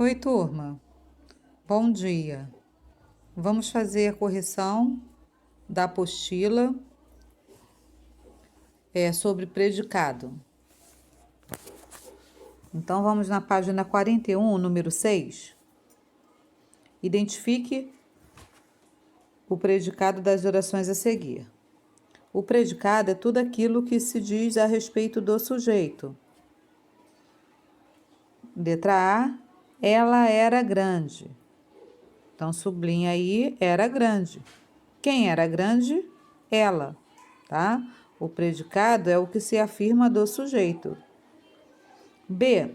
Oi, turma. Bom dia. Vamos fazer a correção da apostila sobre predicado. Então, vamos na página 41, número 6. Identifique o predicado das orações a seguir. O predicado é tudo aquilo que se diz a respeito do sujeito. Letra A, ela era grande. Então, sublinha aí, era grande. Quem era grande? Ela, tá? O predicado é o que se afirma do sujeito. B,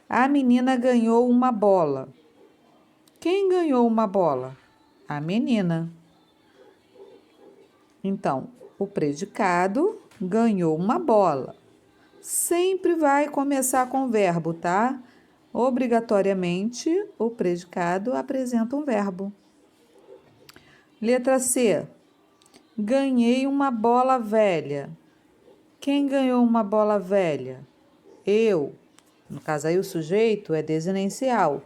a menina ganhou uma bola. Quem ganhou uma bola? A menina. Então, o predicado ganhou uma bola. Sempre vai começar com verbo, tá? Obrigatoriamente, o predicado apresenta um verbo. Letra C. Ganhei uma bola velha. Quem ganhou uma bola velha? Eu. No caso aí, o sujeito é desinencial.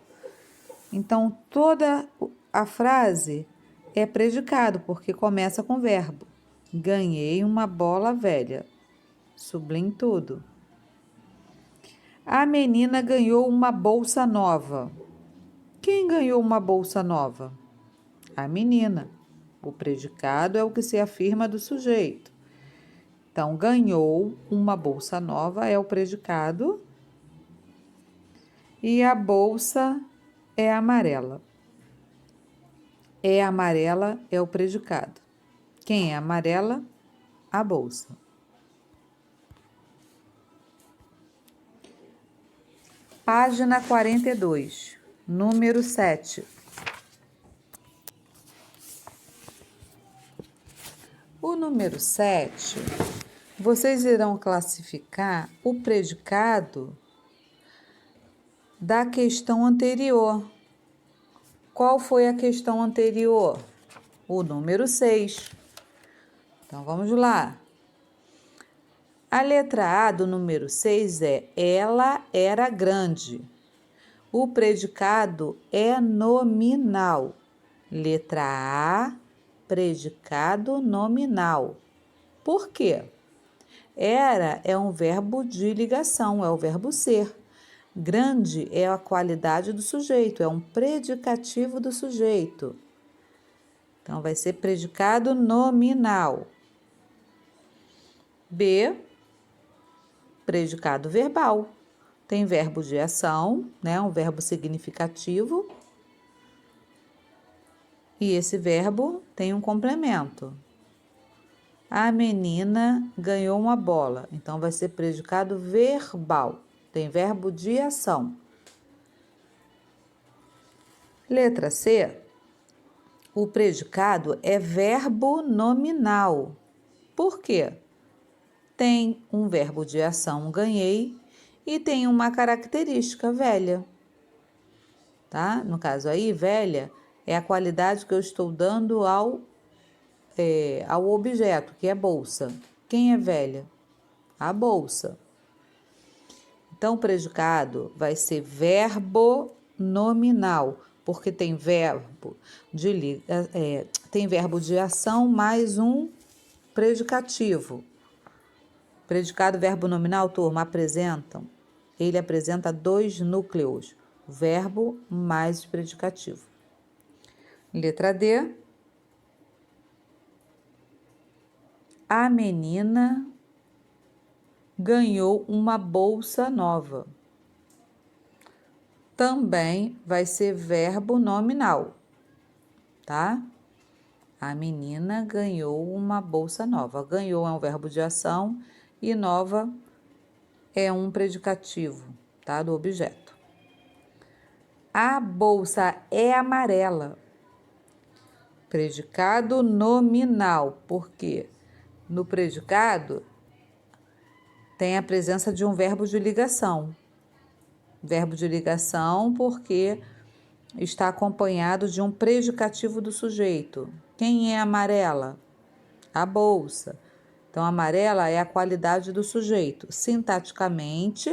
Então, toda a frase é predicado, porque começa com verbo. Ganhei uma bola velha. Sublinhe tudo. A menina ganhou uma bolsa nova. Quem ganhou uma bolsa nova? A menina. O predicado é o que se afirma do sujeito. Então, ganhou uma bolsa nova é o predicado e a bolsa é amarela. É amarela é o predicado. Quem é amarela? A bolsa. Página 42, número 7. O número 7, vocês irão classificar o predicado da questão anterior. Qual foi a questão anterior? O número 6. Então, vamos lá. A letra A do número 6 é ela era grande. O predicado é nominal. Letra A, predicado nominal. Por quê? Era é um verbo de ligação, é o verbo ser. Grande é a qualidade do sujeito, é um predicativo do sujeito. Então, vai ser predicado nominal. B, predicado verbal. Tem verbo de ação, né? Um verbo significativo. E esse verbo tem um complemento. A menina ganhou uma bola. Então, vai ser predicado verbal. Tem verbo de ação. Letra C. O predicado é verbo nominal. Por quê? Tem um verbo de ação, ganhei, e tem uma característica, velha. Tá? No caso aí, velha é a qualidade que eu estou dando ao objeto, que é bolsa. Quem é velha? A bolsa. Então, o predicado vai ser verbo nominal, porque tem verbo de ação mais um predicativo. Predicado verbo nominal, turma, ele apresenta dois núcleos, verbo mais predicativo. Letra D. A menina ganhou uma bolsa nova. Também vai ser verbo nominal, tá? A menina ganhou uma bolsa nova. Ganhou é um verbo de ação e nova é um predicativo, tá? Do objeto. A bolsa é amarela. Predicado nominal, porque no predicado tem a presença de um verbo de ligação. Verbo de ligação porque está acompanhado de um predicativo do sujeito. Quem é amarela? A bolsa. Então, amarela é a qualidade do sujeito. Sintaticamente,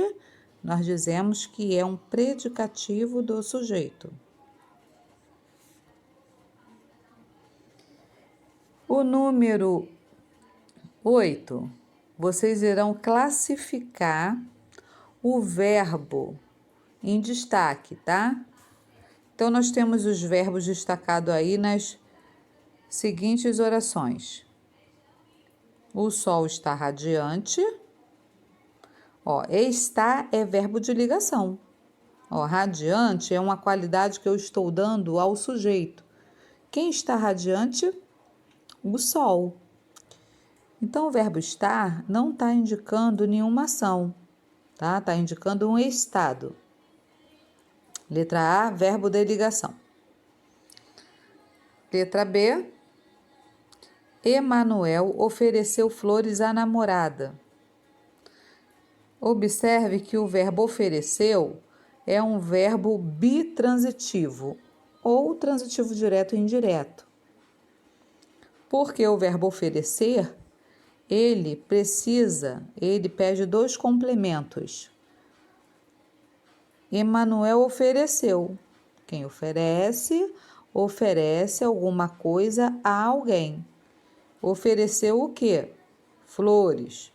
nós dizemos que é um predicativo do sujeito. O número 8, vocês irão classificar o verbo em destaque, tá? Então, nós temos os verbos destacados aí nas seguintes orações. O sol está radiante. Ó, está é verbo de ligação. Ó, radiante é uma qualidade que eu estou dando ao sujeito. Quem está radiante? O sol. Então, o verbo estar não está indicando nenhuma ação, tá? Está indicando um estado. Letra A, verbo de ligação. Letra B, Emanuel ofereceu flores à namorada. Observe que o verbo ofereceu é um verbo bitransitivo ou transitivo direto e indireto. Porque o verbo oferecer, ele pede dois complementos. Emanuel ofereceu. Quem oferece, oferece alguma coisa a alguém. Ofereceu o quê? Flores.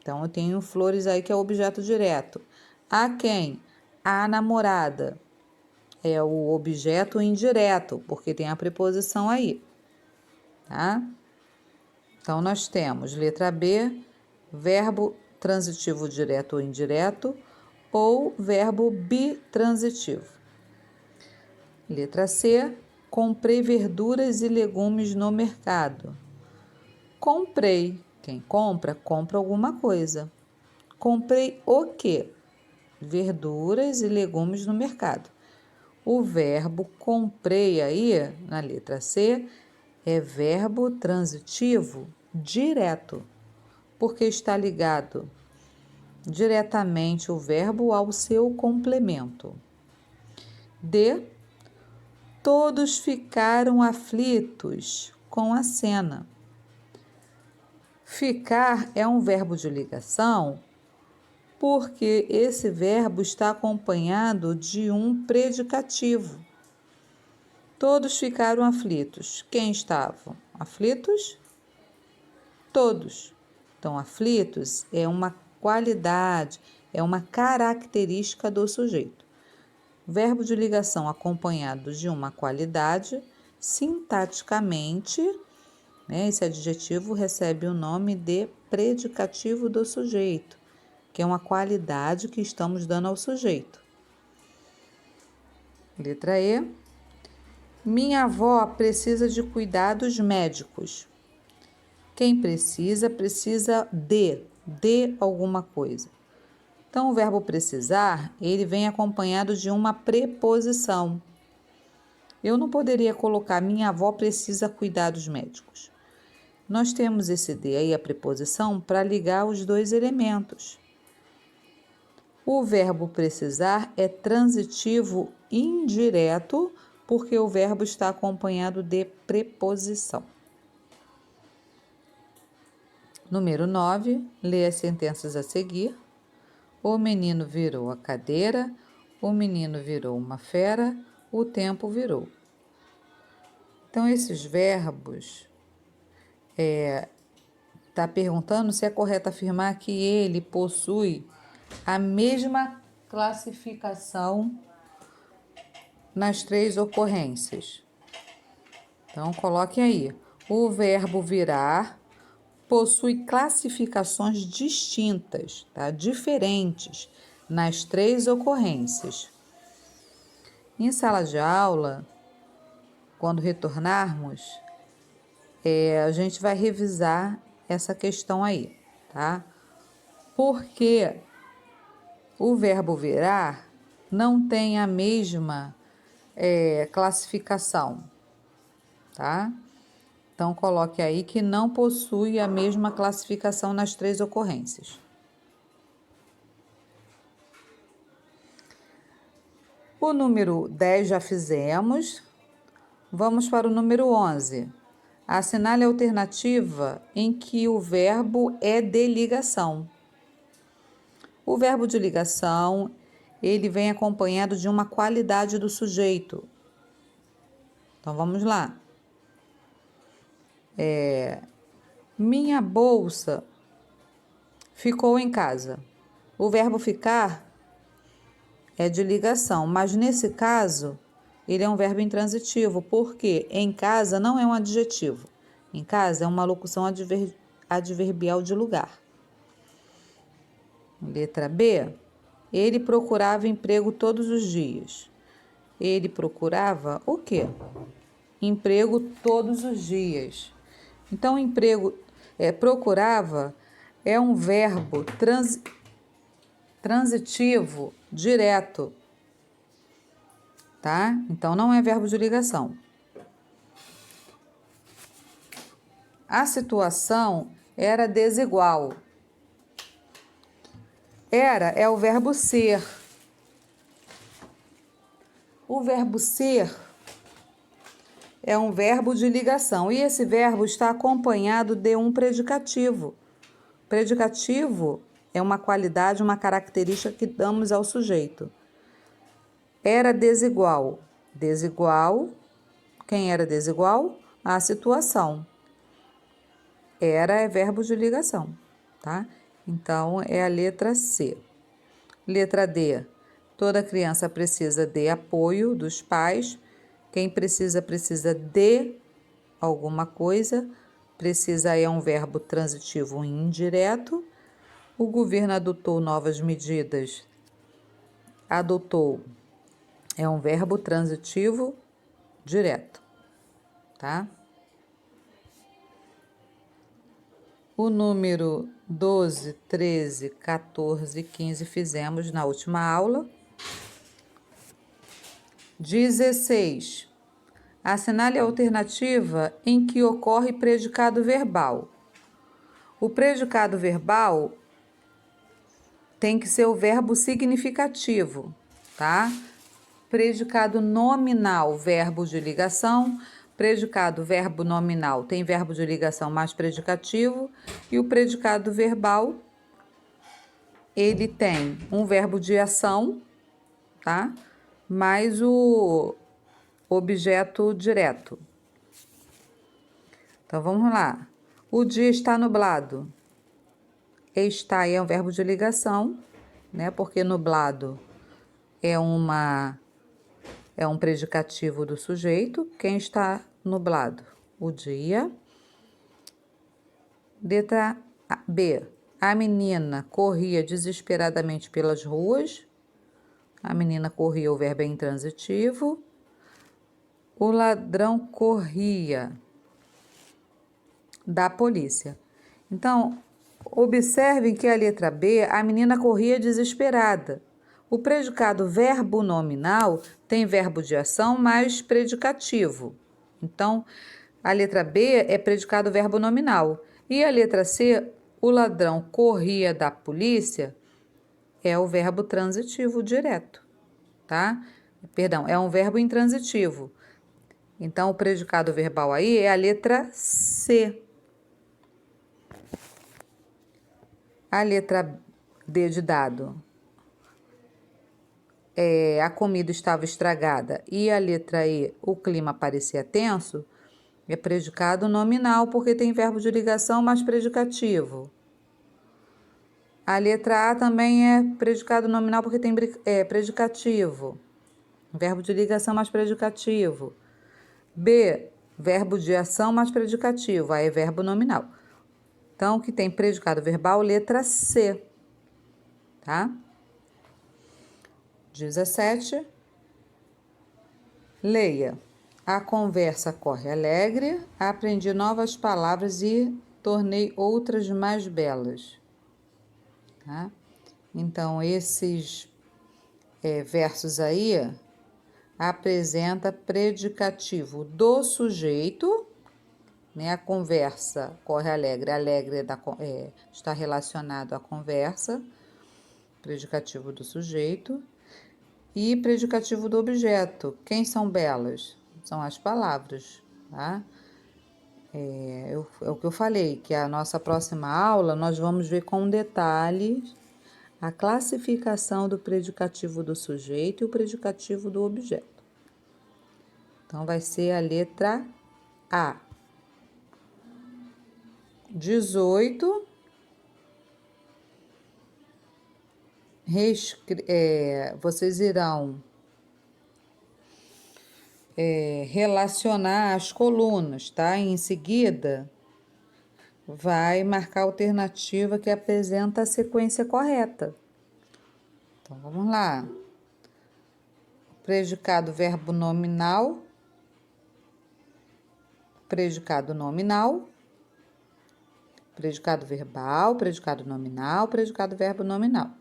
Então, eu tenho flores aí que é o objeto direto. A quem? A namorada. É o objeto indireto, porque tem a preposição aí. Tá? Então, nós temos letra B, verbo transitivo direto ou indireto, ou verbo bitransitivo. Letra C, comprei verduras e legumes no mercado. Comprei. Quem compra, compra alguma coisa. Comprei o quê? Verduras e legumes no mercado. O verbo comprei aí, na letra C, é verbo transitivo direto, porque está ligado diretamente o verbo ao seu complemento. D, todos ficaram aflitos com a cena. Ficar é um verbo de ligação porque esse verbo está acompanhado de um predicativo. Todos ficaram aflitos. Quem estavam aflitos? Todos. Então, aflitos é uma qualidade, é uma característica do sujeito. Verbo de ligação acompanhado de uma qualidade, sintaticamente, esse adjetivo recebe o nome de predicativo do sujeito, que é uma qualidade que estamos dando ao sujeito. Letra E. Minha avó precisa de cuidados médicos. Quem precisa de alguma coisa. Então, o verbo precisar, ele vem acompanhado de uma preposição. Eu não poderia colocar minha avó precisa cuidados médicos. Nós temos esse de aí, a preposição, para ligar os dois elementos. O verbo precisar é transitivo indireto, porque o verbo está acompanhado de preposição. Número 9, lê as sentenças a seguir. O menino virou a cadeira, o menino virou uma fera, o tempo virou. Então, esses verbos, está perguntando se é correto afirmar que ele possui a mesma classificação nas três ocorrências. Então, coloque aí. O verbo virar possui classificações distintas, tá? Diferentes nas três ocorrências. Em sala de aula, quando retornarmos, a gente vai revisar essa questão aí, tá? Porque o verbo virar não tem a mesma classificação, tá? Então, coloque aí que não possui a mesma classificação nas três ocorrências. O número 10 já fizemos. Vamos para o número 11. Assinale a alternativa em que o verbo é de ligação. O verbo de ligação, ele vem acompanhado de uma qualidade do sujeito. Então, vamos lá. Minha bolsa ficou em casa. O verbo ficar é de ligação, mas nesse caso, ele é um verbo intransitivo, porque em casa não é um adjetivo. Em casa é uma locução adverbial de lugar. Letra B. Ele procurava emprego todos os dias. Ele procurava o quê? Emprego todos os dias. Então, procurava é um verbo transitivo direto, tá? Então, não é verbo de ligação. A situação era desigual. Era é o verbo ser. O verbo ser é um verbo de ligação e esse verbo está acompanhado de um predicativo. Predicativo é uma qualidade, uma característica que damos ao sujeito. Era desigual. Desigual. Quem era desigual? A situação. Era é verbo de ligação, tá? Então, é a letra C. Letra D. Toda criança precisa de apoio dos pais. Quem precisa de alguma coisa. Precisa é um verbo transitivo indireto. O governo adotou novas medidas. Adotou é um verbo transitivo direto, tá? O número 12, 13, 14 e 15 fizemos na última aula. 16. Assinale a alternativa em que ocorre predicado verbal. O predicado verbal tem que ser o verbo significativo, tá? Predicado nominal, verbo de ligação. Predicado verbo nominal tem verbo de ligação mais predicativo. E o predicado verbal, ele tem um verbo de ação, tá? Mais o objeto direto. Então, vamos lá. O dia está nublado. Está é um verbo de ligação, né? Porque nublado é um predicativo do sujeito. Quem está nublado? O dia. Letra B. A menina corria desesperadamente pelas ruas. A menina corria, o verbo é intransitivo. O ladrão corria da polícia. Então, observem que a letra B, a menina corria desesperada. O predicado verbo nominal tem verbo de ação mais predicativo. Então, a letra B é predicado verbo nominal. E a letra C, o ladrão corria da polícia, é o verbo transitivo direto, tá? Perdão, é um verbo intransitivo. Então, o predicado verbal aí é a letra C. A letra D de dado. A comida estava estragada. E a letra E, o clima parecia tenso, é predicado nominal, porque tem verbo de ligação mais predicativo. A letra A também é predicado nominal, porque tem predicativo. Verbo de ligação mais predicativo. B, verbo de ação mais predicativo, aí é verbo nominal. Então, que tem predicado verbal, letra C, tá? 17. Leia. A conversa corre alegre, aprendi novas palavras e tornei outras mais belas. Tá? Então, esses versos aí apresenta predicativo do sujeito, né? A conversa corre alegre, alegre está relacionado à conversa, predicativo do sujeito, e predicativo do objeto. Quem são belas? São as palavras, tá? É o que eu falei, que a nossa próxima aula nós vamos ver com detalhes a classificação do predicativo do sujeito e o predicativo do objeto. Então, vai ser a letra A. 18. Vocês irão relacionar as colunas, tá? Em seguida, vai marcar a alternativa que apresenta a sequência correta. Então, vamos lá. Predicado verbo nominal, predicado nominal, predicado verbal, predicado nominal, predicado verbo nominal.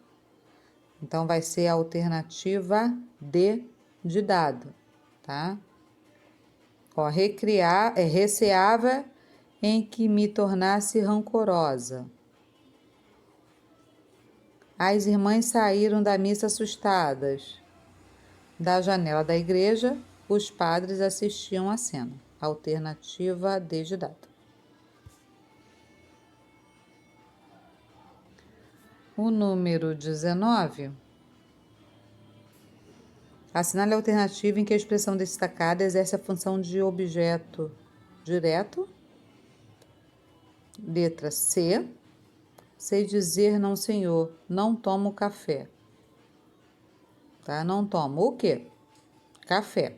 Então, vai ser a alternativa D de dado, tá? Ó, receava em que me tornasse rancorosa. As irmãs saíram da missa assustadas. Da janela da igreja, os padres assistiam à cena. Alternativa D de dado. O número 19. Assinale a alternativa em que a expressão destacada exerce a função de objeto direto. Letra C. Sei dizer não, senhor, não tomo café. Tá? Não tomo o quê? Café.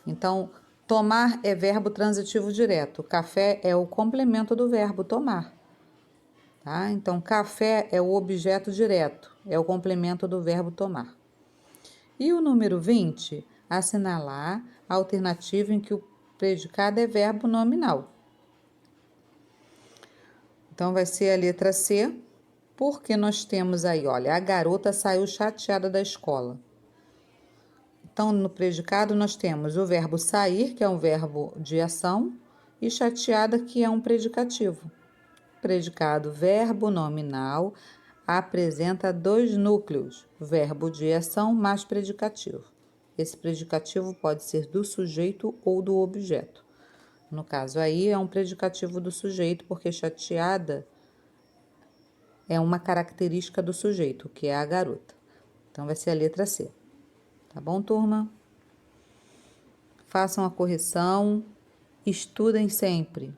Então, tomar é verbo transitivo direto. Café é o complemento do verbo tomar. Tá? Então, café é o objeto direto, é o complemento do verbo tomar. E o número 20, assinalar a alternativa em que o predicado é verbo nominal. Então, vai ser a letra C, porque nós temos aí, olha, a garota saiu chateada da escola. Então, no predicado, nós temos o verbo sair, que é um verbo de ação, e chateada, que é um predicativo. Predicado verbo nominal apresenta dois núcleos, verbo de ação mais predicativo. Esse predicativo pode ser do sujeito ou do objeto. No caso aí, é um predicativo do sujeito, porque chateada é uma característica do sujeito, que é a garota. Então, vai ser a letra C. Tá bom, turma? Façam a correção, estudem sempre.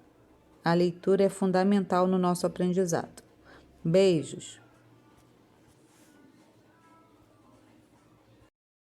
A leitura é fundamental no nosso aprendizado. Beijos!